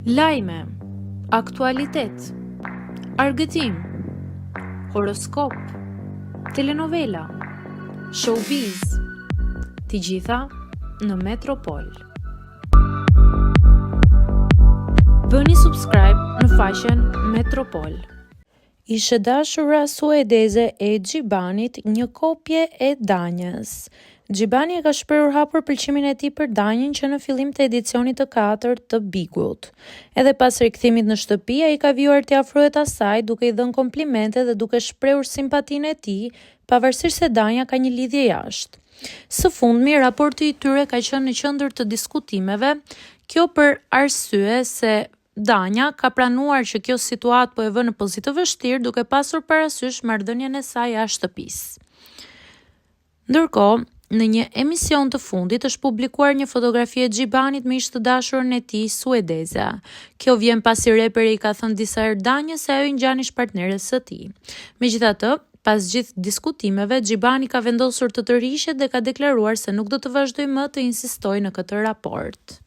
Lajme, aktualitet, argëtim, horoskop, telenovela, showbiz, të gjitha në Metropol. Bëni subscribe në faqen Metropol. Ishte dashura suedeze e Gjibanit një kopje e Danjës. Gjibani e ka shprehur hapur pëlqimin e tij për Danjën që në fillim të edicionit të 4 të Bigut. Edhe pas rikthimit në shtëpi, ai ka vjuar të afrohet asaj duke i dhënë komplimente dhe duke shprehur simpatinë e tij, pavarësisht se Danja ka një lidhje jashtë. Së fundmi, raporti i tyre ka qenë në qendër të diskutimeve, kjo për arsye se Danja ka pranuar që kjo situatë po e vë në pozitë të vështirë duke pasur parasysh marrëdhënien e saj jashtë shtëpisë. Ndërkohë, në një emision të fundit është publikuar një fotografi e Gjibanit me ish të dashurën e tij suedeze. Kjo vjen pasi reperi i ka thënë disa herë Danjës se ajo i ngjan ish partneres së tij. Megjithatë, pas gjithë diskutimeve, Gjibani ka vendosur të tërhiqet dhe ka deklaruar se nuk do të vazhdojë më të insistojë në këtë raport.